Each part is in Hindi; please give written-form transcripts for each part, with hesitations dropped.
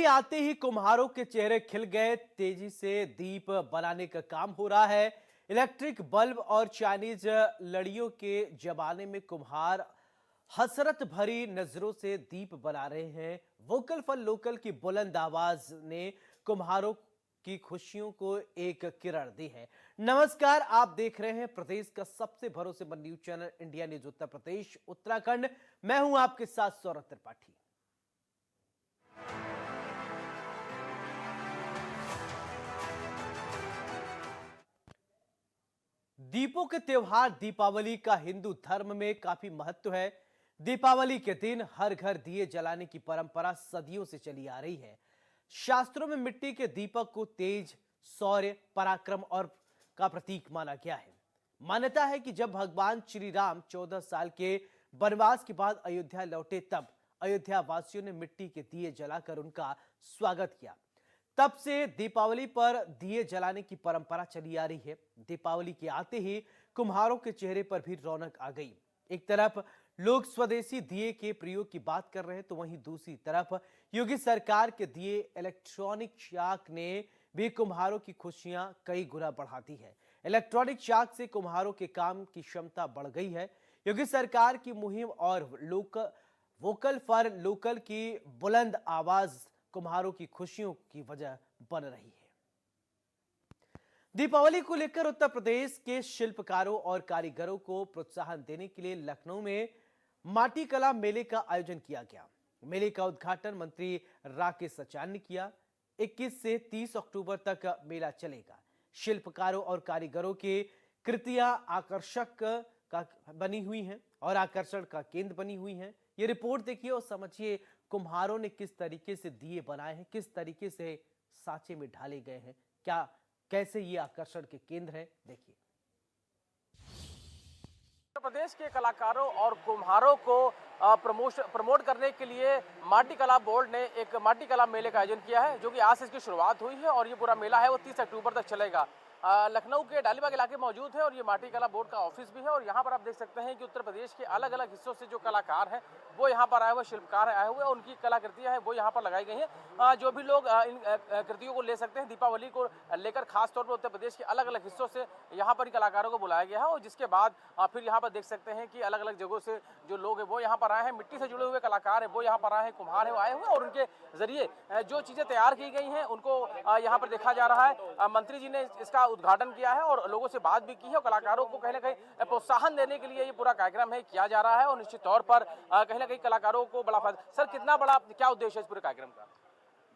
दीपावली आते ही कुम्हारों के चेहरे खिल गए। तेजी से दीप बनाने का काम हो रहा है। इलेक्ट्रिक बल्ब और चाइनीज लड़ियों के जमाने में कुम्हार हसरत भरी नजरों से दीप बना रहे हैं। वोकल फॉर लोकल की बुलंद आवाज ने कुम्हारों की खुशियों को एक किरण दी है। नमस्कार, आप देख रहे हैं प्रदेश का सबसे भरोसेमंद news channel India news Uttar Pradesh Uttarakhand. मैं हूं आपके साथ सौरभ त्रिपाठी। दीपों के त्योहार दीपावली का हिंदू धर्म में काफी महत्व है। दीपावली के दिन हर घर दिए जलाने की परंपरा सदियों से चली आ रही है। शास्त्रों में मिट्टी के दीपक को तेज, शौर्य, पराक्रम और का प्रतीक माना गया है। मान्यता है कि जब भगवान श्री राम 14 साल के वनवास के बाद अयोध्या लौटे, तब अयोध्या वासियों ने मिट्टी के दिए जलाकर उनका स्वागत किया। तब से दीपावली पर दिए जलाने की परंपरा चली आ रही है। दीपावली के आते ही कुम्हारों के चेहरे पर भी रौनक आ गई। एक तरफ लोग स्वदेशी दिए के प्रयोग की बात कर रहे हैं, तो वहीं दूसरी तरफ योगी सरकार के दिए इलेक्ट्रॉनिक चाक ने भी कुम्हारों की खुशियां कई गुना बढ़ा दी है। इलेक्ट्रॉनिक चाक से कुम्हारों के काम की क्षमता बढ़ गई है। योगी सरकार की मुहिम और वोकल फॉर लोकल की बुलंद आवाज कुम्हारों की खुशियों की वजह बन रही है। दीपावली को लेकर उत्तर प्रदेश के शिल्पकारों और कारीगरों को प्रोत्साहन देने के लिए लखनऊ में माटी कला मेले का आयोजन किया गया। मेले का उद्घाटन मंत्री राकेश सचान ने किया। 21 से 30 अक्टूबर तक मेला चलेगा। शिल्पकारों और कारीगरों की कृतियां आकर्षक का बनी हुई हैं और आकर्षण का केंद्र बनी हुई हैं। ये रिपोर्ट देखिए और समझिए कुम्हारों ने किस तरीके से दिए बनाए हैं, किस तरीके से सांचे में ढाले गए हैं, क्या कैसे ये आकर्षण के केंद्र हैं, देखिए। उत्तर प्रदेश के कलाकारों और कुम्हारों को प्रमोट करने के लिए माटी कला बोर्ड ने एक माटी कला मेले का आयोजन किया है, जो कि आज से इसकी शुरुआत हुई है और ये पूरा मेला है वो 30 अक्टूबर तक चलेगा। लखनऊ के डालीबाग इलाके मौजूद है और ये माटी कला बोर्ड का ऑफिस भी है और यहाँ पर आप देख सकते हैं कि उत्तर प्रदेश के अलग अलग हिस्सों से जो कलाकार हैं वो यहाँ पर आए हुए, शिल्पकार आए हुए, उनकी कलाकृतियाँ हैं वो यहाँ पर लगाई गई हैं। जो भी लोग इन कृतियों को ले सकते हैं, दीपावली को लेकर खासतौर पर उत्तर प्रदेश के अलग अलग हिस्सों से यहाँ पर इन कलाकारों को बुलाया गया है और जिसके बाद फिर यहाँ पर देख सकते हैं कि अलग अलग जगहों से जो लोग हैं वो यहाँ पर आए हैं, मिट्टी से जुड़े हुए कलाकार हैं वो यहाँ पर आए हैं, कुम्हार हैं वो आए हुए और उनके जरिए जो चीज़ें तैयार की गई हैं उनको यहाँ पर देखा जा रहा है। मंत्री जी ने इसका उद्घाटन किया है और लोगों से बात भी की है और कलाकारों को कहीं ना कहीं प्रोत्साहन देने के लिए ये पूरा कार्यक्रम है किया जा रहा है और निश्चित तौर पर कहीं ना कहीं कलाकारों को बड़ा फायदा। सर, कितना बड़ा क्या उद्देश्य है इस पूरे कार्यक्रम का?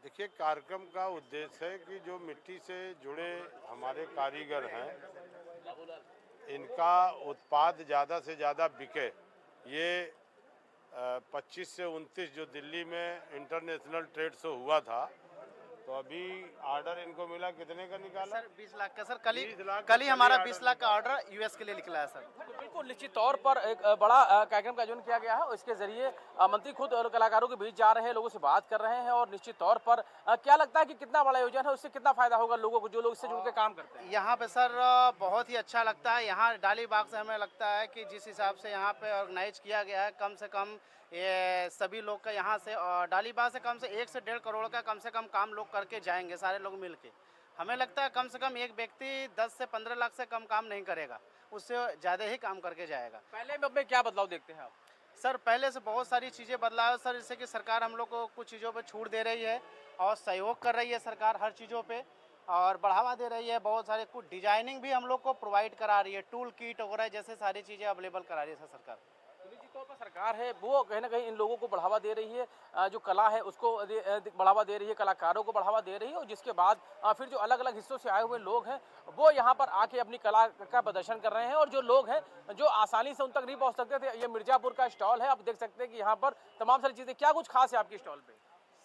देखिए, कार्यक्रम का उद्देश्य है कि जो मिट्टी से जुड़े हमारे कारीगर हैं, इनका उत्पाद ज़्यादा से ज़्यादा बिके। ये 25 से 29 जो दिल्ली में इंटरनेशनल ट्रेड शो हुआ था, तो अभी ऑर्डर इनको मिला, कितने का निकाला? सर 20 लाख का। सर कल ही हमारा 20 लाख का ऑर्डर यूएस के लिए निकला है। सर बिल्कुल निश्चित तौर पर एक बड़ा कार्यक्रम का आयोजन किया गया है और इसके जरिए मंत्री खुद कलाकारों के बीच जा रहे हैं, लोगों से बात कर रहे हैं और निश्चित तौर पर क्या लगता है कि कितना बड़ा आयोजन है, उससे कितना फायदा होगा लोगों को, जो लोग इससे जुड़ के काम करते हैं? यहाँ पे सर बहुत ही अच्छा लगता है। यहाँ डालीबाग से हमें लगता है कि जिस हिसाब से यहाँ पे ऑर्गेनाइज किया गया है, कम से कम ये सभी लोग का यहाँ से डालीबाग से कम से 1 से 1.5 करोड़ का कम से कम काम लोग करके जाएंगे, सारे लोग मिल के। हमें लगता है कम से कम एक व्यक्ति 10 से 15 लाख से कम काम नहीं करेगा, उससे ज़्यादा ही काम करके जाएगा। पहले में क्या बदलाव देखते हैं आप? सर पहले से बहुत सारी चीज़ें बदलाव है सर, जैसे कि सरकार हम लोग को कुछ चीज़ों पे छूट दे रही है और सहयोग कर रही है सरकार हर चीज़ों पे और बढ़ावा दे रही है। बहुत सारे कुछ डिजाइनिंग भी हम लोग को प्रोवाइड करा रही है, टूल किट वगैरह जैसे सारी चीज़ें अवेलेबल करा रही है सर सरकार। निश्चित तौर पर सरकार है वो कहीं ना कहीं इन लोगों को बढ़ावा दे रही है, जो कला है उसको बढ़ावा दे रही है, कलाकारों को बढ़ावा दे रही है और जिसके बाद फिर जो अलग अलग हिस्सों से आए हुए लोग हैं वो यहाँ पर आके अपनी कला का प्रदर्शन कर रहे हैं और जो लोग हैं जो आसानी से उन तक नहीं पहुँच सकते थे। ये मिर्जापुर का स्टॉल है, आप देख सकते हैं कि यहाँ पर तमाम सारी चीज़ें, क्या कुछ खास है आपके स्टॉल पे?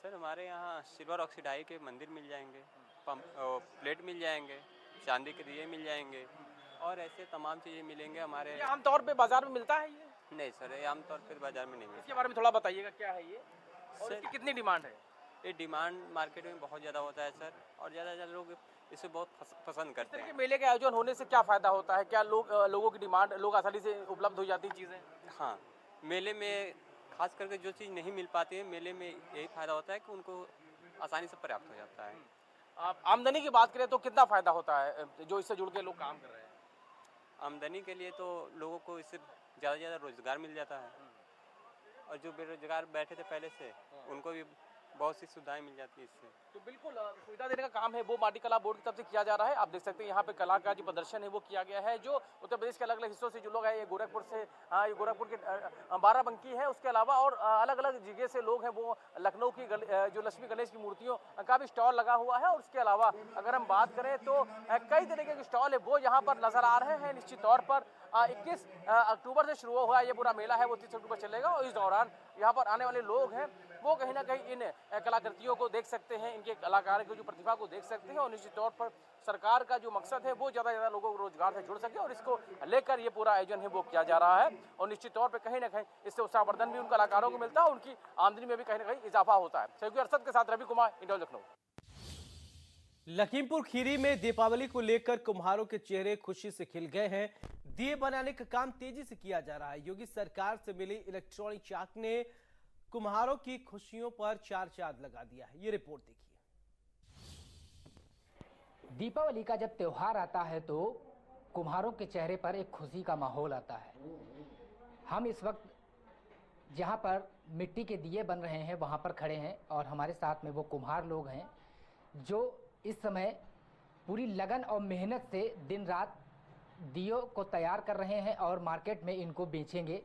सर हमारे यहाँ सिल्वर ऑक्सीडाइज के मंदिर मिल जाएंगे, प्लेट मिल जाएंगे, चांदी के दिए मिल जाएंगे और ऐसे तमाम चीज़ें मिलेंगे हमारे। ये आमतौर पे बाजार में मिलता है ये? नहीं सर, ये आमतौर पर बाजार में नहीं मिलता। इसके बारे में थोड़ा बताइएगा, क्या है ये और इसकी कितनी डिमांड है? ये डिमांड मार्केट में बहुत ज़्यादा होता है सर और ज़्यादा लोग इसे बहुत पसंद करते हैं। मेले के आयोजन होने से क्या फ़ायदा होता है? क्या लोगों की डिमांड, लोग आसानी से उपलब्ध हो जाती चीज़ें? हाँ, मेले में खास करके जो चीज़ नहीं मिल पाती है, मेले में यही फ़ायदा होता है कि उनको आसानी से पर्याप्त हो जाता है। आप आमदनी की बात करें तो कितना फ़ायदा होता है जो इससे जुड़ के लोग काम कर रहे हैं? आमदनी के लिए तो लोगों को इससे ज़्यादा से ज़्यादा रोज़गार मिल जाता है, और जो बेरोजगार बैठे थे पहले से उनको भी बहुत सी सुविधाएं मिल जाती है इससे। तो बिल्कुल सुविधा देने का काम है वो माटी कला बोर्ड की तरफ से किया जा रहा है। आप देख सकते हैं यहाँ पे कला का जो प्रदर्शन है वो किया गया है, जो उत्तर प्रदेश के अलग अलग हिस्सों से जो लोग हैं, ये गोरखपुर से, ये गोरखपुर के बाराबंकी है, उसके अलावा और अलग अलग जगह से लोग हैं। वो लखनऊ की जो लक्ष्मी गणेश की मूर्तियों का भी स्टॉल लगा हुआ है, और उसके अलावा अगर हम बात करें तो कई तरीके के स्टॉल है वो यहाँ पर नजर आ रहे हैं। निश्चित तौर पर 21 अक्टूबर से शुरू हुआ ये पूरा मेला है वो 30 अक्टूबर चलेगा, और इस दौरान यहाँ पर आने वाले लोग हैं वो कहीं ना कहीं इन कलाकृतियों को देख सकते हैं, इनके कलाकार की जो प्रतिभा को देख सकते हैं, और निश्चित तौर पर सरकार का जो मकसद है वो ज़्यादा से ज़्यादा लोगों को रोजगार से जुड़ सके, और इसको लेकर ये पूरा आयोजन है वो किया जा रहा है। और निश्चित तौर पर कहीं ना कहीं इससे उत्साहवर्धन भी उन कलाकारों को मिलता है, उनकी आमदनी में भी कहीं ना कहीं इजाफा होता है। सहयोगी अरशद के साथ रवि कुमार, इंडिया लखनऊ। लखीमपुर खीरी में दीपावली को लेकर कुम्हारों के चेहरे खुशी से खिल गए हैं। दिए बनाने का काम तेजी से किया जा रहा है। योगी सरकार से मिली इलेक्ट्रॉनिक चाक ने कुम्हारों की खुशियों पर चार चांद लगा दिया है। ये रिपोर्ट देखिए। दीपावली का जब त्योहार आता है तो कुम्हारों के चेहरे पर एक खुशी का माहौल आता है। हम इस वक्त जहां पर मिट्टी के दिए बन रहे हैं वहां पर खड़े हैं, और हमारे साथ में वो कुम्हार लोग हैं जो इस समय पूरी लगन और मेहनत से दिन रात दियों को तैयार कर रहे हैं और मार्केट में इनको बेचेंगे,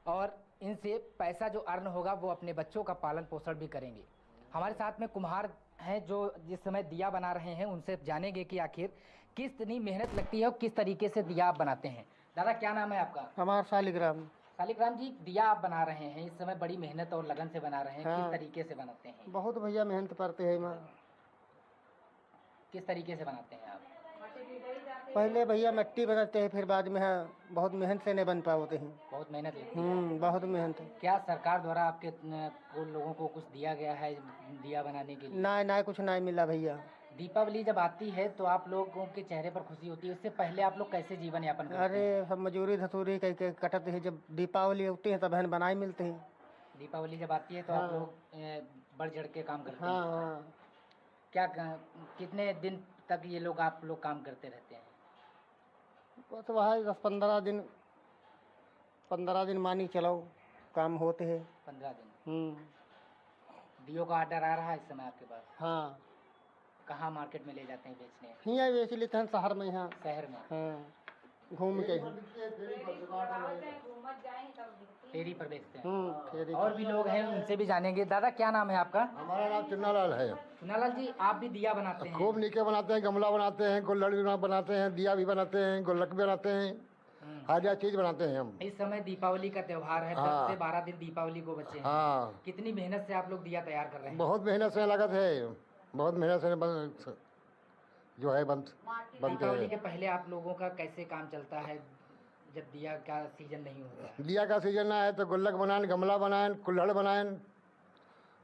और इनसे पैसा जो अर्न होगा वो अपने बच्चों का पालन पोषण भी करेंगे। हमारे साथ में कुम्हार हैं जो जिस समय दिया बना रहे हैं, उनसे जानेंगे कि आखिर कितनी मेहनत लगती है और किस तरीके से दिया आप बनाते हैं। दादा क्या नाम है आपका? हमारा शालिग्राम। शालिग्राम जी, दिया आप बना रहे हैं, इस समय बड़ी मेहनत और लगन से बना रहे हैं। हाँ। किस तरीके से बनाते हैं? बहुत भैया मेहनत करते हैं। किस तरीके से बनाते हैं आप? पहले भैया मिट्टी बनाते हैं, फिर बाद में बहुत मेहनत से नहीं बन पाते हैं। बहुत मेहनत लगती है। बहुत मेहनत है। क्या सरकार द्वारा आपके को लोगों को कुछ दिया गया है दिया बनाने के लिए? ना कुछ नहीं मिला भैया। दीपावली जब आती है तो आप लोगों के चेहरे पर खुशी होती है, उससे पहले आप लोग कैसे जीवन यापन करते हैं? अरे हम मजूरी धतूरी कह के कटते हैं। जब दीपावली होती है तब बहन बनाए मिलते हैं। दीपावली जब आती है तो आप लोग बढ़ चढ़ के काम करते हैं। हाँ। क्या कितने दिन तक ये लोग आप लोग काम करते रहते हैं? बस वहाँ 10-15 दिन मानी चलो काम होते हैं। 15 दिन। दियों का ऑर्डर आ रहा है इस समय आपके पास? हाँ। कहाँ मार्केट में ले जाते हैं बेचने? यहाँ बेच लेते हैं शहर में। यहाँ शहर में? हाँ, घूम के। फेरी पर बेचते हैं। फेरी। और भी लोग हैं, उनसे भी जानेंगे। दादा क्या नाम है आपका? हमारा नाम चुन्नालाल है। चुन्नालाल जी, आप भी दिया बनाते हैं? खूब नीचे बनाते हैं, गमला बनाते हैं, गुल्लड़ भी बनाते हैं, दिया भी बनाते हैं, गुल्लक भी बनाते हैं, हर चीज बनाते हैं हम। इस समय दीपावली का त्योहार है। 10 से 12 दिन दीपावली को बचे हैं। हाँ। कितनी मेहनत से आप लोग दिया तैयार कर रहे हैं? बहुत मेहनत से लागत है, बहुत मेहनत से जो है बनते दीपावली हैं। के पहले आप लोगों का कैसे काम चलता है जब दिया का सीजन नहीं होता है? दिया का सीजन ना है तो गुल्लक बनाएं, गमला बनाएं, कुल्हड़ बनाएं,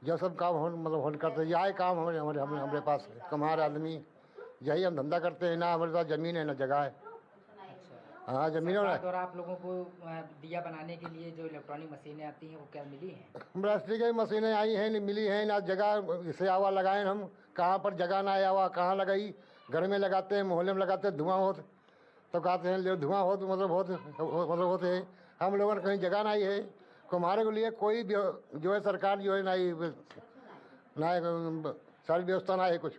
जो सब काम हो करते हैं। यही काम हमारे पास है। कुम्हार आदमी यही हम धंधा करते हैं। ना हमारे पास जमीन है ना जगह है। हाँ, जमीन सरकार द्वारा आप लोगों को दिया बनाने के लिए जो इलेक्ट्रॉनिक मशीनें आती हैं वो क्या मिली हैं? प्लास्टिक की मशीनें आई हैं, नहीं मिली हैं, ना जगह इसे आवा लगाए हम। कहाँ पर जगह ना आया हुआ, कहाँ लगाई? घर में लगाते हैं, मोहल्ले में लगाते हैं, धुआं हो तो कहते हैं धुआं हो तो मतलब होते हैं। हम लोगों ने कहीं जगह नहीं है। कुम्हारे के लिए कोई जो है सरकार जो है ना सारी व्यवस्था ना है कुछ।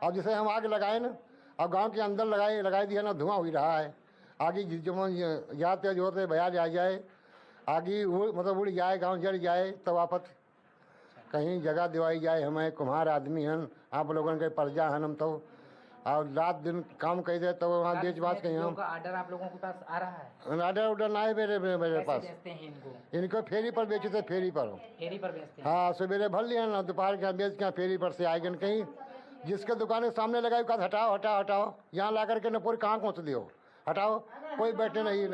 अब जैसे हम आग लगाए ना, अब गांव के अंदर लगाई दिया ना, धुआं हो ही रहा है। आगे जो जाते जो होते बया जाए, आगे मतलब उड़ जाए, गांव जड़ जाए तब आफत। कहीं जगह दिवाई जाए। हमें कुम्हार आदमी हैं, आप लोगों के प्रजा हैं हम तो, और रात दिन काम कर दे तो वहाँ बेच बात कहीं हम। ऑर्डर आप लोगों के पास आ रहा है? ऑर्डर ना है मेरे पास। बेचते हैं इनको फेरी पर बेचते, फेरी पर बेचते हैं। हाँ, सवेरे भर लिया ना, दोपहर के बेच के फेरी पर से आएगा। कहीं जिसके दुकान के सामने लगाई कहा हटाओ हटाओ हटाओ, यहाँ ला करके न पूरी कहाँ पहुँच दियो, हटाओ, कोई बैठे नहीं।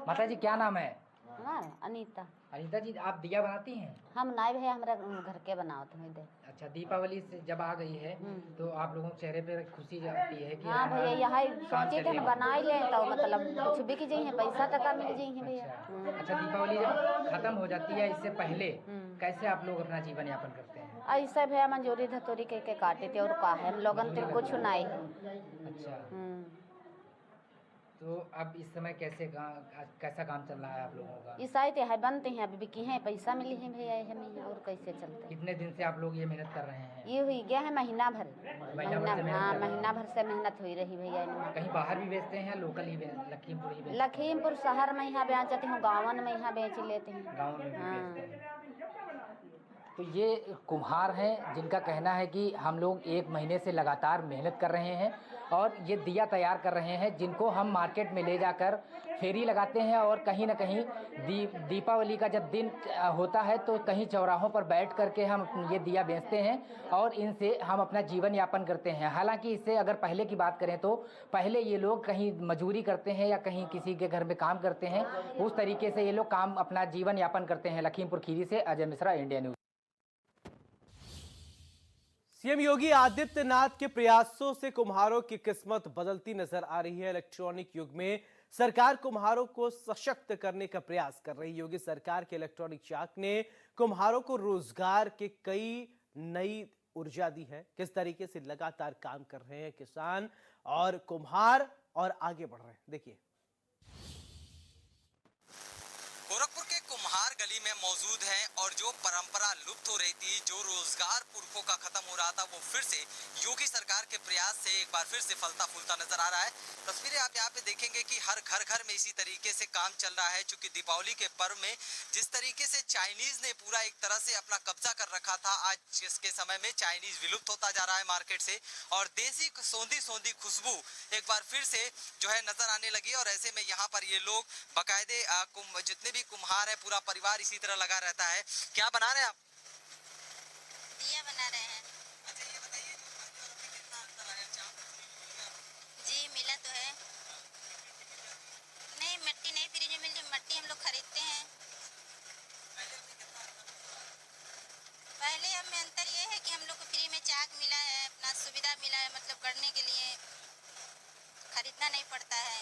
माता जी क्या नाम है? हमारा अनीता। अनीता जी, आप दिया बनाती हैं? हम नाइब है हमारा घर के बनावत में दे। अच्छा, दीपावली से जब आ गई है तो आप लोगों के चेहरे पे खुशी आती है कि हाँ भैया, यहाँ सोचे थे ना बनाई ले तो मतलब कुछ बिक जाइए, पैसा टका मिल जाइए भैया। अच्छा, दीपावली जब खत्म हो जाती है इससे पहले कैसे आप लोग अपना जीवन यापन करते हैं? ऐसे भैया मंजूरी धतूरी के काटे थे और का है हम लोगन तो कुछ नहीं। अच्छा, तो अब इस समय कैसा काम चल रहा है आप लोगों का? ईसाई तो है बनते हैं, अभी बिकी हैं, पैसा मिली है भैया हमें, और कैसे चलते हैं। कितने दिन से आप लोग ये मेहनत कर रहे हैं? ये हुई गया है महीना भर। हाँ, महीना भर से मेहनत हुई रही भैया। कहीं बाहर भी बेचते हैं, लोकल ही लखीमपुर ही बेचते? लखीमपुर शहर में यहाँ बेचते हैं, गाँवन में यहाँ बेच लेते हैं। गाँव में भी बेचते हैं। तो ये कुम्हार हैं जिनका कहना है कि हम लोग 1 महीने से लगातार मेहनत कर रहे हैं और ये दिया तैयार कर रहे हैं, जिनको हम मार्केट में ले जाकर फेरी लगाते हैं और कहीं ना कहीं दीपावली का जब दिन होता है तो कहीं चौराहों पर बैठ करके हम ये दिया बेचते हैं और इनसे हम अपना जीवन यापन करते हैं। हालांकि इससे अगर पहले की बात करें तो पहले ये लोग कहीं मजदूरी करते हैं या कहीं किसी के घर में काम करते हैं, उस तरीके से ये लोग काम अपना जीवन यापन करते हैं। लखीमपुर खीरी से Ajay Mishra, India News. CM Yogi Adityanath के प्रयासों से कुम्हारों की किस्मत बदलती नजर आ रही है। इलेक्ट्रॉनिक युग में सरकार कुम्हारों को सशक्त करने का प्रयास कर रही है। योगी सरकार के इलेक्ट्रॉनिक चाक ने कुम्हारों को रोजगार के कई नई ऊर्जा दी है। किस तरीके से लगातार काम कर रहे हैं किसान और कुम्हार और आगे बढ़ रहे हैं, देखिए। गोरखपुर के कुम्हार गली में मौजूद हैं और जो परंपरा लुप्त हो रही थी, जो रोजगार पुरखों का खत्म हो रहा था, वो फिर से योगी सरकार के प्रयास से एक बार फिर से फलता फूलता नजर आ रहा है। तस्वीरें आप यहाँ पे देखेंगे कि हर घर में इसी तरीके से काम चल रहा है। चूंकि दीपावली के पर्व में जिस तरीके से चाइनीज ने पूरा एक तरह से अपना कब्जा कर रखा था, आज इसके समय में चाइनीज विलुप्त होता जा रहा है मार्केट से और देसी सौंधी खुशबू एक बार फिर से जो है नजर आने लगी। और ऐसे में यहाँ पर ये लोग बाकायदे जितने भी कुम्हार है, पूरा परिवार इसी तरह लगा रहता है। क्या बना रहे हैं आप? दिया बना रहे हैं। अच्छा, ये बताइए कितना अंतर आया? जी मिला तो है। नहीं, मिट्टी नहीं फ्री जो मिलती, मिट्टी हम लोग खरीदते हैं। पहले अब में अंतर ये है कि हम लोग को फ्री में चाक मिला है, अपना सुविधा मिला है, मतलब करने के लिए खरीदना नहीं पड़ता है।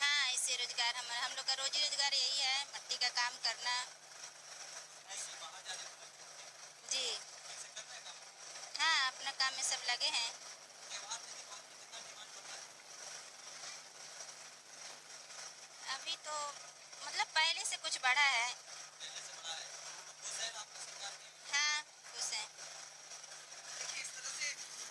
हाँ, इससे रोजगार हम लोग का रोजी रोजगार यही है, मिट्टी का काम करना। जी हाँ, अपना काम में सब लगे हैं। अभी तो मतलब पहले से कुछ बढ़ा है। हाँ, खुश हैं।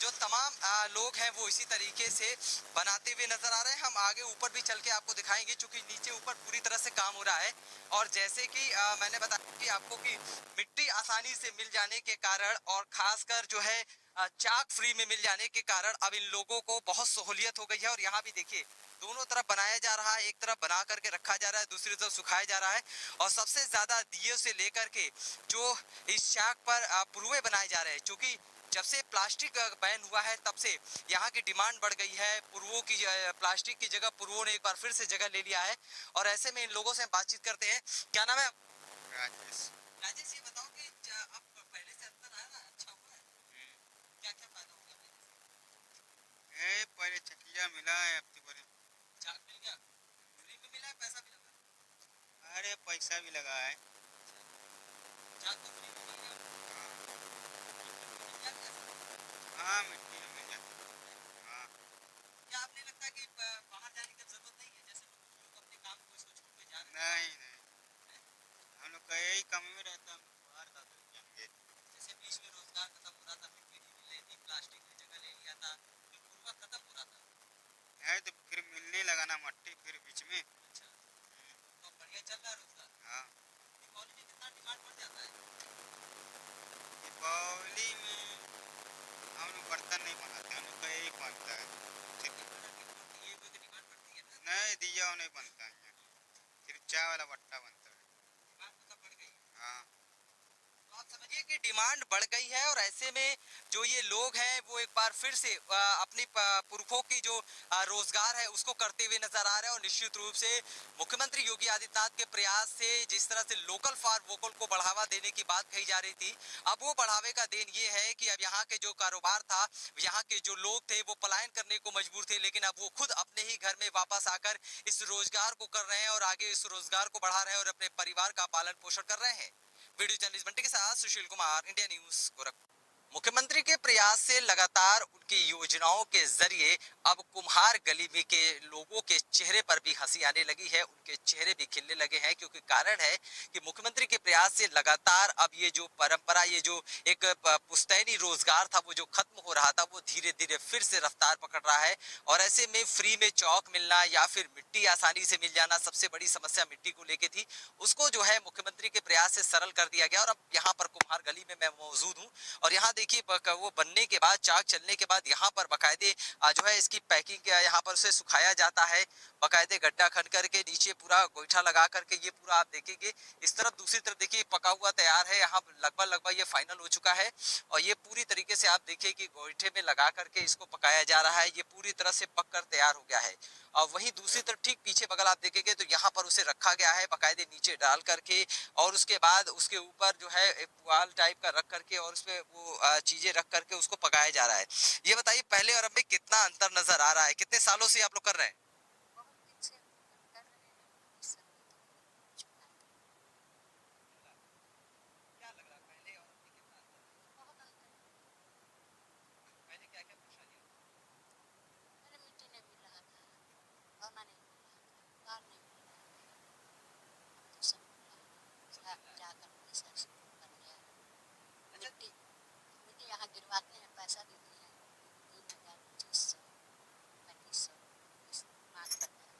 जो तमाम लोग हैं वो इसी तरीके से बनाते हुए नजर आ रहे हैं। हम आगे ऊपर भी चल के आपको दिखाएंगे, क्योंकि नीचे ऊपर पूरी तरह से काम हो रहा है। और जैसे कि मैंने बताया कि आपको कि मिट्टी आसानी से मिल जाने के कारण और खासकर जो है चाक फ्री में मिल जाने के कारण अब इन लोगों को बहुत सहूलियत हो गई है। और यहाँ भी देखिए, दोनों तरफ बनाया जा रहा है, एक तरफ बना करके रखा जा रहा है, दूसरी तरफ सुखाया जा रहा है। और सबसे ज्यादा दिए से लेकर के जो इस चाक पर पुरुए बनाए जा रहे हैं, क्योंकि जब से प्लास्टिक बैन हुआ है तब से यहाँ की डिमांड बढ़ गई है। पुरुओं की प्लास्टिक की जगह पुरुओं ने एक बार फिर से जगह ले लिया है। और ऐसे में इन लोगों से बातचीत करते हैं। क्या नाम है? राजेश, ये बताओ कि अब पहले से अंतर आया ना, अच्छा हुआ है? क्या क्या फायदा हो गया? पहले चकिया मिला है, अब तो बड़े चाक मिल गया, फ्री में मिला है, पैसा भी लगा? अरे पैसा भी लगा है। चाक तो फ्री में मिल गया। हाँ, मिट्टी में मिल जाता। हाँ। क्या आपने लगता है कि बाहर जाने की जरूरत नहीं है, जैसे लोग अपने काम को इसको छोड़ के जा रहे हैं? नहीं, हम लोग का यही काम में रहता, बाहर का जाएंगे। जैसे बीच में रोजगार खत्म हो रहा था, मिट्टी नहीं मिल रही थी, प्लास्टिक ने जगह ले लिया था, फिर पुरुआ खत्म हो रहा था है तो फिर मिलने लगा ना मट्टी, फिर बीच में। अच्छा, तो बढ़िया चल रहा है रोजगार। हाँ। दीपावली में कितना डिमांड बढ़ जाता है? दीपावली में हम लोग बर्तन नहीं बनाते, हम लोग का यही बनता है। नहीं, दिया नहीं बनता है, सिर्फ चाय वाला बट्टा बनता है। डिमांड मतलब बढ़ गई। हाँ। तो आप समझिए कि डिमांड डिमांड बढ़ गई है और ऐसे में जो ये लोग हैं वो एक बार फिर से अपनी पुरखों की जो रोजगार है उसको करते हुए नजर आ रहे हैं। और निश्चित रूप से मुख्यमंत्री योगी आदित्यनाथ के प्रयास से जिस तरह से लोकल फॉर वोकल को बढ़ावा देने की बात कही जा रही थी, अब वो बढ़ावे का देन ये है कि अब यहाँ के जो कारोबार था, यहाँ के जो लोग थे वो पलायन करने को मजबूर थे, लेकिन अब वो खुद अपने ही घर में वापस आकर इस रोजगार को कर रहे हैं और आगे इस रोजगार को बढ़ा रहे हैं और अपने परिवार का पालन पोषण कर रहे हैं। वीडियो जर्नलिस्ट बंटी के साथ सुशील कुमार, इंडिया न्यूज गोरखपुर। मुख्यमंत्री के प्रयास से लगातार उनकी योजनाओं के जरिए अब कुम्हार गली में के लोगों के चेहरे पर भी हंसी आने लगी है, उनके चेहरे भी खिलने लगे हैं, क्योंकि कारण है कि मुख्यमंत्री के प्रयास से लगातार अब ये जो परंपरा, ये जो एक पुश्तैनी रोजगार था वो जो खत्म हो रहा था, वो धीरे धीरे फिर से रफ्तार पकड़ रहा है। और ऐसे में फ्री में चौक मिलना या फिर मिट्टी आसानी से मिल जाना, सबसे बड़ी समस्या मिट्टी को लेके थी, उसको जो है मुख्यमंत्री के प्रयास से सरल कर दिया गया। और अब यहाँ पर कुम्हार गली में मैं मौजूद हूँ और यहाँ देखिए वो बनने के बाद, चाक चलने के बाद यहाँ पर बाकायदे जो है इसकी पैकिंग यहाँ पर उसे सुखाया जाता है, बाकायदे गड्ढा खन करके नीचे पूरा गोईठा लगा करके ये पूरा आप देखेंगे। इस तरफ दूसरी तरफ देखिए पका हुआ तैयार है, यहाँ लगभग ये फाइनल हो चुका है और ये पूरी तरीके से आप देखिए कि गोईठे में लगा करके इसको पकाया जा रहा है, ये पूरी तरह से पक कर तैयार हो गया है। और वहीं दूसरी तरफ ठीक पीछे बगल आप देखेंगे तो यहाँ पर उसे रखा गया है बाकायदे नीचे डाल करके, और उसके बाद उसके ऊपर जो है एक पुआल टाइप का रख करके और उसपे वो चीजें रख करके उसको पकाया जा रहा है। ये बताइए पहले और अब में कितना अंतर नजर आ रहा है, कितने सालों से आप लोग कर रहे हैं? यहाँ गिरवाते हैं, पैसा देते हैं 3,000, 2,500, 3,500 मांग करते हैं।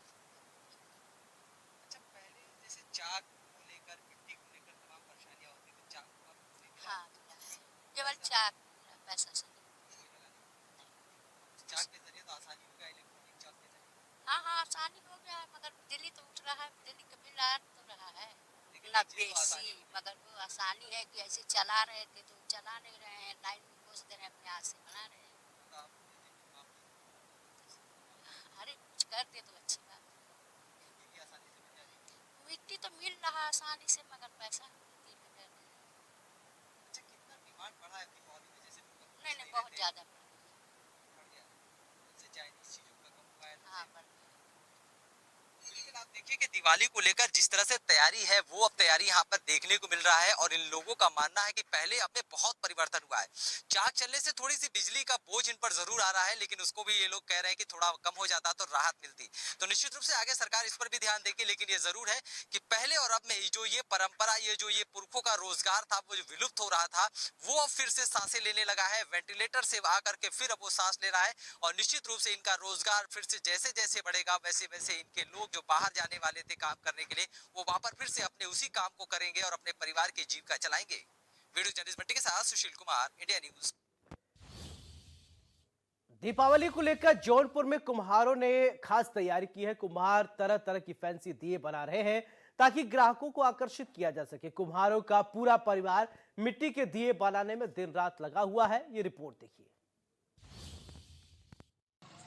अच्छा, पहले जैसे चाक को लेकर, मिट्टी को लेकर तमाम परेशानियां होती थी, चाक हाँ केवल चाक पैसा से चाक के जरिए तो आसानी हो गया, इलेक्ट्रॉनिक चाक के जरिए। हाँ आसानी हो गया है, मगर बिजली तो उठ रहा है, बिजली का बिल आ तो रहा है ना बेसी, मगर वो आसानी है कि ऐसे चला रहे थे तो चला नहीं रहे हैं, लाइन में घुस दे रहे हैं, अपने हाथ से बना रहे हैं। अरे कुछ कर दे तो अच्छी बात है। मिट्टी तो मिल रहा है आसानी से, मगर पैसा 3,000। अच्छा, कितना डिमांड बढ़ा है दीपावली में? जैसे नहीं बहुत ज्यादा बढ़ गया, चाइनीज चीजों का कम हुआ है। हाँ, लेकिन आप देखिए कि दिवाली को लेकर जिस तरह से तैयारी है वो अब तैयारी यहाँ पर देखने को मिल रहा है। और इन लोगों का मानना है कि पहले अब में बहुत परिवर्तन हुआ है, चाक चलने से थोड़ी सी बिजली का बोझ इन पर जरूर आ रहा है, लेकिन उसको भी ये लोग कह रहे हैं कि थोड़ा कम हो जाता तो राहत मिलती। तो निश्चित रूप से आगे सरकार इस पर भी ध्यान देगी, लेकिन ये जरूर है कि पहले और अब में जो ये परंपरा, ये जो ये पुरखों का रोजगार था वो जो विलुप्त हो रहा था, वो अब फिर से सांसें लेने लगा है। वेंटिलेटर से आकर के फिर अब वो सांस ले रहा है और निश्चित रूप से इनका रोजगार फिर से जैसे जैसे बढ़ेगा वैसे वैसे इनके लोग जो बाहर जाने वाले थे काम करने के लिए, वो वहां पर फिर से अपने उसी काम को करेंगे और अपने परिवार की जीविका चलाएंगे। वीडियो जर्नलिस्ट बंटी के साथ सुशील कुमार, इंडिया न्यूज। दीपावली को लेकर जौनपुर में कुम्हारों ने खास तैयारी की है। कुम्हार तरह तरह की फैंसी दिए बना रहे हैं ताकि ग्राहकों को आकर्षित किया जा सके। कुम्हारों का पूरा परिवार मिट्टी के दिए बनाने में दिन रात लगा हुआ है। ये रिपोर्ट देखिए।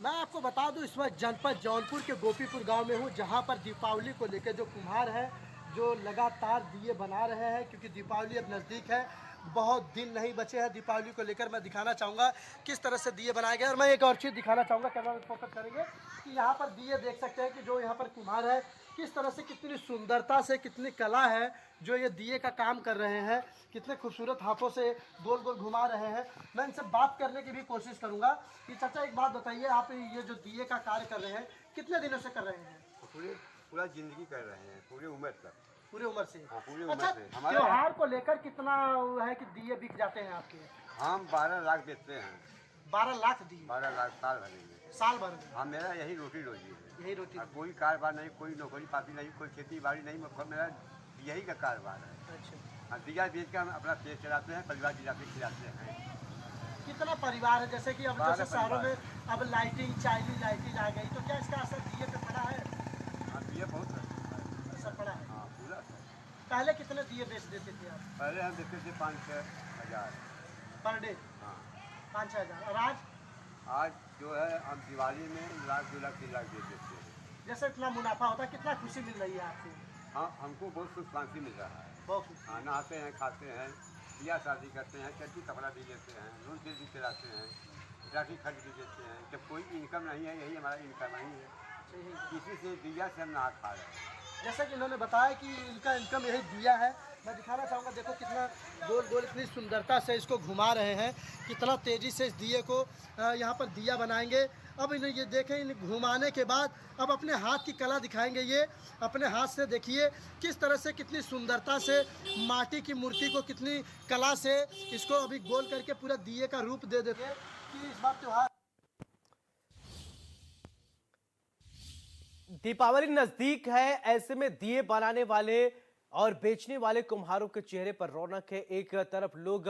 मैं आपको बता दूं, इस वक्त जनपद जौनपुर के गोपीपुर गांव में हूं, जहां पर दीपावली को लेकर जो कुम्हार हैं जो लगातार दिए बना रहे हैं, क्योंकि दीपावली अब नज़दीक है, बहुत दिन नहीं बचे हैं दीपावली को लेकर। मैं दिखाना चाहूँगा किस तरह से दिए बनाए गए। और मैं एक और चीज़ दिखाना चाहूँगा, कैमरा में फोकस करेंगे कि यहाँ पर दिए देख सकते हैं कि जो यहाँ पर कुम्हार है किस तरह से, कितनी सुंदरता से, कितनी कला है जो ये दिए का काम कर रहे हैं, कितने खूबसूरत हाथों से गोल गोल घुमा रहे हैं। मैं इनसे बात करने की भी कोशिश करूँगा कि चाचा एक बात बताइए, आप ये जो दिए का कार्य कर रहे हैं कितने दिनों से कर रहे हैं? पूरा जिंदगी कर रहे हैं, पूरी उम्र तक। पूरी उम्र से? हाँ, पूरी उम्र अच्छा, से। हमारे त्योहार को लेकर कितना है कि दिए बिक जाते हैं आपके? हम 12 लाख बेचते हैं। 12 लाख दिए? 12 लाख साल भर में। साल भर में? हाँ, मेरा यही रोटी रोजी है। यही रोटी? कोई कारोबार नहीं, कोई नौकरी पाती नहीं, कोई खेती बाड़ी नहीं, मेरा यही का कारोबार है। अच्छा। हाँ, दिया बेच के हम अपना पेट चलाते हैं, परिवार जिलाते खिलाते हैं। कितना परिवार है? जैसे कि अब जैसे शहरों में अब लाइटिंग, चाइनीज लाइटिंग आ गई, तो क्या इसका असर दिए पे पड़ा है? हाँ, दिए बहुत असर पड़ा है। हाँ, पूरा। पहले कितने दिए बेच देते थे आप? पहले हम देते थे 5-6 हज़ार पर डे? हाँ। 5-6 हज़ार। और आज जो है हम दिवाली में 1 लाख 2 लाख 3 लाख दे देते हैं। जैसे इतना मुनाफा होता है, कितना खुशी मिल रही है आपको? हाँ, हमको बहुत सुख शांति मिल रहा है। बहुत खुशी। हाँ, नहाते हैं, खाते हैं, बियाह शादी करते हैं, चर्ची कपड़ा भी लेते हैं, लोन तेल भी चलाते हैं, राखी खर्च भी देते हैं। जब कोई इनकम नहीं है, यही हमारा इनकम नहीं है। किसी से दिया से हम नहा खा रहे हैं। जैसा कि इन्होंने बताया कि इनका इनकम यही दिया है। मैं दिखाना चाहूँगा, देखो कितना गोल गोल इतनी सुंदरता से इसको घुमा रहे हैं, कितना तेज़ी से इस दिए को यहाँ पर दिया बनाएंगे। अब इन्हें ये देखें, इन घुमाने के बाद अब अपने हाथ की कला दिखाएंगे। ये अपने हाथ से देखिए किस तरह से, कितनी सुंदरता से माटी की मूर्ति को कितनी कला से इसको अभी गोल करके पूरा दिए का रूप दे देते हैं कि इस बार त्योहार। दीपावली नजदीक है, ऐसे में दिए बनाने वाले और बेचने वाले कुम्हारों के चेहरे पर रौनक है। एक तरफ लोग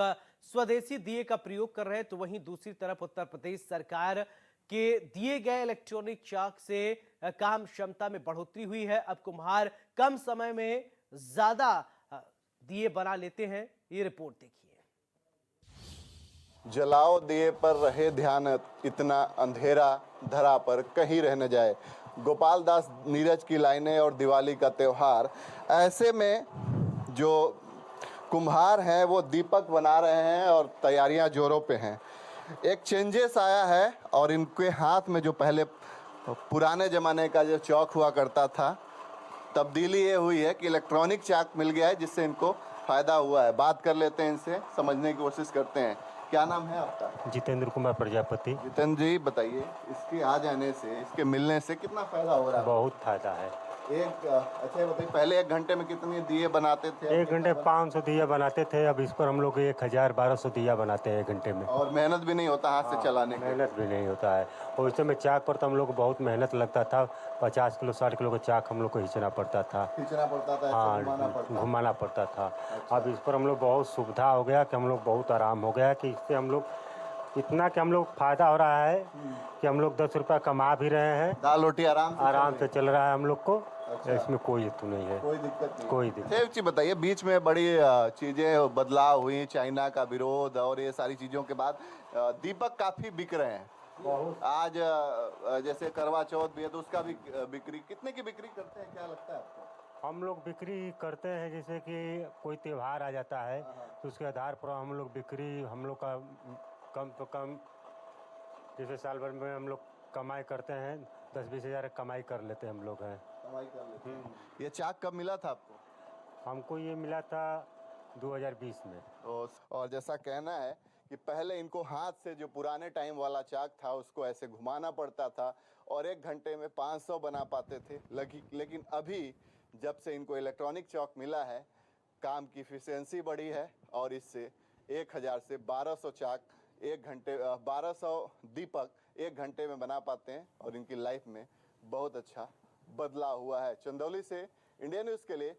स्वदेशी दिए का प्रयोग कर रहे हैं, तो वहीं दूसरी तरफ उत्तर प्रदेश सरकार के दिए गए इलेक्ट्रॉनिक चाक से काम क्षमता में बढ़ोतरी हुई है। अब कुम्हार कम समय में ज्यादा दिए बना लेते हैं। ये रिपोर्ट देखिए। जलाओ दिए पर रहे ध्यान, इतना अंधेरा धरा पर कहीं रह न जाए। गोपाल दास नीरज की लाइनें और दिवाली का त्योहार। ऐसे में जो कुम्हार हैं वो दीपक बना रहे हैं और तैयारियां जोरों पे हैं। एक चेंजेस आया है और इनके हाथ में जो पहले पुराने ज़माने का जो चौक हुआ करता था, तब्दीली ये हुई है कि इलेक्ट्रॉनिक चाक मिल गया है, जिससे इनको फ़ायदा हुआ है। बात कर लेते हैं इनसे, समझने की कोशिश करते हैं। क्या नाम है आपका? जितेंद्र कुमार प्रजापति। जितेंद्र जी बताइए, इसके आ जाने से, इसके मिलने से कितना फ़ायदा हो रहा है? बहुत फायदा है। अच्छा बताइए, पहले 1 घंटे में कितने दिए बनाते थे? 1 घंटे 500 दिया बनाते थे, अब इस पर हम लोग 1000-1200 दिया बनाते हैं 1 घंटे में। और मेहनत भी नहीं होता हाथ से चलाने की? मेहनत भी नहीं होता है। और इस समय चाक पर तो हम लोग को बहुत मेहनत लगता था। 50 किलो 60 किलो का चाक हम लोग को खींचना पड़ता था। हाँ, घुमाना पड़ता था। अब इस पर हम लोग बहुत सुविधा हो गया कि हम लोग बहुत आराम हो गया कि इससे हम लोग इतना कि हम लोग फायदा हो रहा है कि हम लोग 10 रुपया कमा भी रहे हैं। दाल रोटी आराम से चल रहा है हम लोग को। इसमें कोई हेतु नहीं है, कोई दिक्कत नहीं। कोई दिक्कत। सेव जी बताइए, बीच में बड़ी चीजें बदलाव हुई, चाइना का विरोध और ये सारी चीजों के बाद दीपक काफी बिक रहे हैं। आज जैसे करवा चौथ भी है तो उसका भी बिक्री, कितने की बिक्री करते हैं, क्या लगता है आपको? हम लोग बिक्री करते हैं, जैसे कि कोई त्यौहार आ जाता है तो उसके आधार पर हम लोग बिक्री, हम लोग का कम तो कम, जैसे साल भर में हम लोग कमाई करते हैं 10-20 हज़ार कमाई कर लेते हैं हम लोग हैं। कमाई कर लेते हैं। ये चाक कब मिला था आपको? हमको ये मिला था 2020 में। और जैसा कहना है कि पहले इनको हाथ से जो पुराने टाइम वाला चाक था उसको ऐसे घुमाना पड़ता था और 1 घंटे में 500 बना पाते थे। लेकिन अभी जब से इनको इलेक्ट्रॉनिक चौक मिला है, काम की एफिशिएंसी बढ़ी है और इससे 1000 से 1200 चाक 1 घंटे, 1200 दीपक 1 घंटे में बना पाते हैं और इनकी लाइफ में बहुत अच्छा बदलाव हुआ है। चंदौली से इंडिया न्यूज़ के लिए।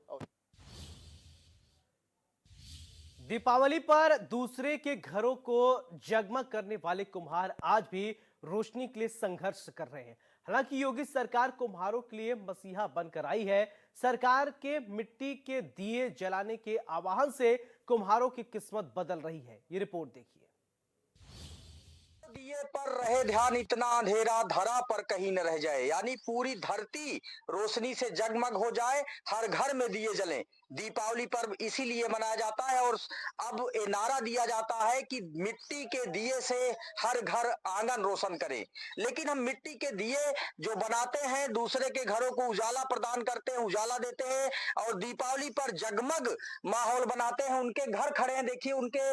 दीपावली पर दूसरे के घरों को जगमग करने वाले कुम्हार आज भी रोशनी के लिए संघर्ष कर रहे हैं। हालांकि योगी सरकार कुम्हारों के लिए मसीहा बनकर आई है। सरकार के मिट्टी के दिए जलाने के आह्वान से कुम्हारों की किस्मत बदल रही है। ये रिपोर्ट देखिए। दिए पर रहे ध्यान, इतना अंधेरा धरा पर कहीं न रह जाए, यानी पूरी धरती रोशनी से जगमग हो जाए, हर घर में दिए जलें। दीपावली पर्व इसीलिए मनाया जाता है और अब ये नारा दिया जाता है कि मिट्टी के दिए से हर घर आंगन रोशन करें। लेकिन हम मिट्टी के दिए जो बनाते हैं, दूसरे के घरों को उजाला प्रदान करते हैं, उजाला देते हैं और दीपावली पर जगमग माहौल बनाते हैं। उनके घर खड़े हैं, देखिए उनके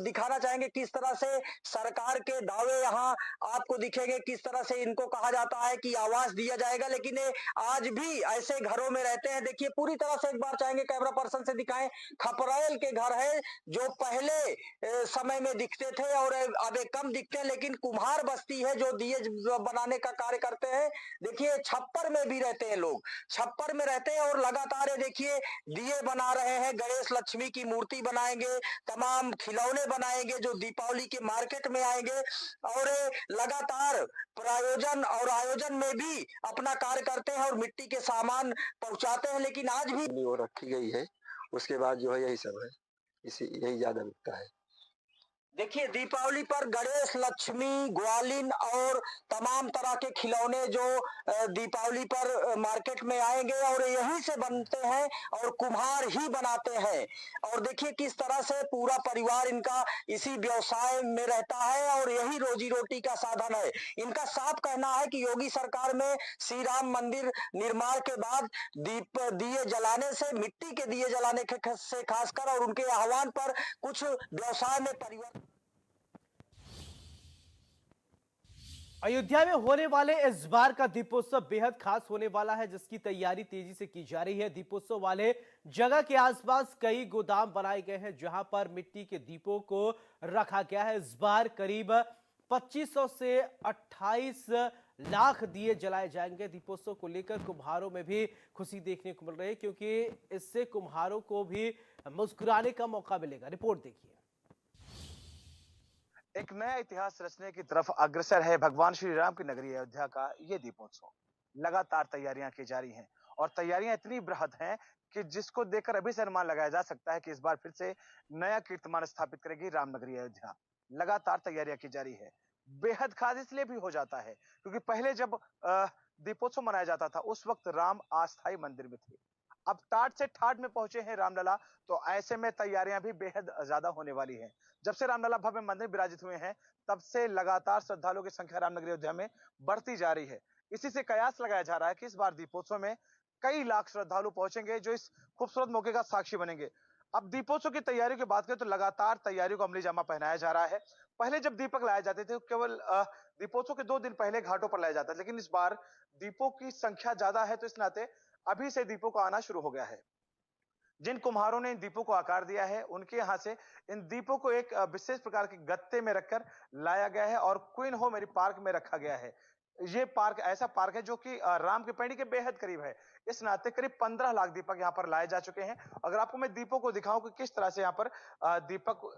दिखाना चाहेंगे किस तरह से सरकार के दावे यहाँ आपको दिखेंगे, किस तरह से इनको कहा जाता है कि आवास दिया जाएगा, लेकिन ये आज भी ऐसे घरों में रहते हैं। देखिए पूरी तरह से एक बार चाहेंगे कैमरा पर्सन से दिखाएं, खपरेल के घर है जो पहले समय में दिखते थे और अब कम दिखते हैं, लेकिन कुम्हार बस्ती है जो दिए बनाने का कार्य करते हैं। देखिए छप्पर में भी रहते हैं लोग, छप्पर में रहते हैं और लगातार देखिए दिए बना रहे हैं। गणेश लक्ष्मी की मूर्ति बनाएंगे, तमाम खिलौने बनाएंगे जो दीपावली के मार्केट में आएंगे और लगातार प्रायोजन और आयोजन में भी अपना कार्य करते हैं और मिट्टी के सामान पहुंचाते हैं। लेकिन आज भी रखी गई है उसके बाद जो है यही सब है, यही ज्यादा बिकता है। देखिए दीपावली पर गणेश, लक्ष्मी, ग्वालिन और तमाम तरह के खिलौने जो दीपावली पर मार्केट में आएंगे और यहीं से बनते हैं और कुम्हार ही बनाते हैं। और देखिए किस तरह से पूरा परिवार इनका इसी व्यवसाय में रहता है और यही रोजी रोटी का साधन है। इनका साफ कहना है कि योगी सरकार में श्री राम मंदिर निर्माण के बाद दिए जलाने से, मिट्टी के दिए जलाने से खासकर और उनके आह्वान पर कुछ व्यवसाय में परिवर्तन। अयोध्या में होने वाले इस बार का दीपोत्सव बेहद खास होने वाला है, जिसकी तैयारी तेजी से की जा रही है। दीपोत्सव वाले जगह के आसपास कई गोदाम बनाए गए हैं जहां पर मिट्टी के दीपों को रखा गया है। इस बार करीब 2500 से 28 लाख दिए जलाए जाएंगे। दीपोत्सव को लेकर कुम्हारों में भी खुशी देखने को मिल रही है, क्योंकि इससे कुम्हारों को भी मुस्कुराने का मौका मिलेगा। रिपोर्ट देखिए। एक नया इतिहास रचने की तरफ अग्रसर है भगवान श्री राम की नगरी अयोध्या का ये दीपोत्सव। लगातार तैयारियां की जा रही हैं और तैयारियां इतनी बृहद हैं कि जिसको देखकर अभी से अनुमान लगाया जा सकता है कि इस बार फिर से नया कीर्तिमान स्थापित करेगी रामनगरी अयोध्या। लगातार तैयारियां की जा रही है। बेहद खास इसलिए भी हो जाता है क्योंकि पहले जब दीपोत्सव मनाया जाता था उस वक्त राम अस्थायी मंदिर में थे। अब टाट से ठाट में पहुंचे हैं रामलला, तो ऐसे में तैयारियां भी बेहद ज्यादा होने वाली हैं। जब से रामलला भव्य मंदिर विराजित हुए हैं तब से लगातार श्रद्धालुओं की संख्या रामनगरी अयोध्या में बढ़ती जा रही है। इसी से कयास लगाया जा रहा है कि इस बार दीपोत्सव में कई लाख श्रद्धालु पहुंचेंगे जो इस खूबसूरत मौके का साक्षी बनेंगे। अब दीपोत्सव की तैयारियों की बात करें तो लगातार तैयारियों को अमली जामा पहनाया जा रहा है। पहले जब दीपक लाए जाते थे केवल दीपोत्सव के 2 दिन पहले घाटों पर लाया जाता है, लेकिन इस बार दीपों की संख्या ज्यादा है तो इस नाते अभी से दीपों का आना शुरू हो गया है। जिन कुम्हारों ने इन दीपों को आकार दिया है उनके यहां से इन दीपों को एक विशेष प्रकार के गत्ते में रखकर लाया गया है और क्वीन हो मेरी पार्क में रखा गया है। ये पार्क ऐसा पार्क है जो कि राम की पैड़ी के बेहद करीब है। इस नाते करीब 15 लाख दीपक यहाँ पर लाए जा चुके हैं। अगर आपको मैं दीपों को दिखाऊं कि किस तरह से यहाँ पर दीपक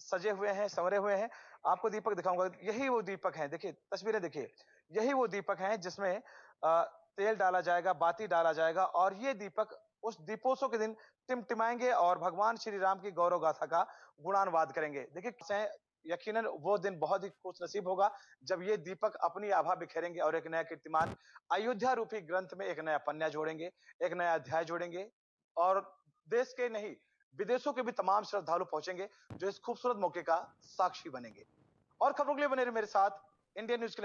सजे हुए हैं, संवरे हुए हैं, आपको दीपक दिखाऊंगा। यही वो दीपक हैं, देखिए तस्वीरें देखिए, यही वो दीपक हैं जिसमें तेल डाला जाएगा, बाती डाला जाएगा और ये दीपक उस दीपोत्सव के दिन टिमटिमाएंगे और भगवान श्री राम की गौरव गाथा का गुणानुवाद करेंगे। देखिए यकीनन वो दिन बहुत ही खुश नसीब होगा जब ये दीपक अपनी आभा बिखेरेंगे और एक नया कीर्तिमान अयोध्या रूपी ग्रंथ में एक नया पन्ना जोड़ेंगे, एक नया अध्याय जोड़ेंगे और देश के नहीं विदेशों के भी तमाम श्रद्धालु पहुंचेंगे जो इस खूबसूरत मौके का साक्षी बनेंगे। और खबरों के लिए बने रहिए मेरे साथ इंडियन न्यूज के लिए।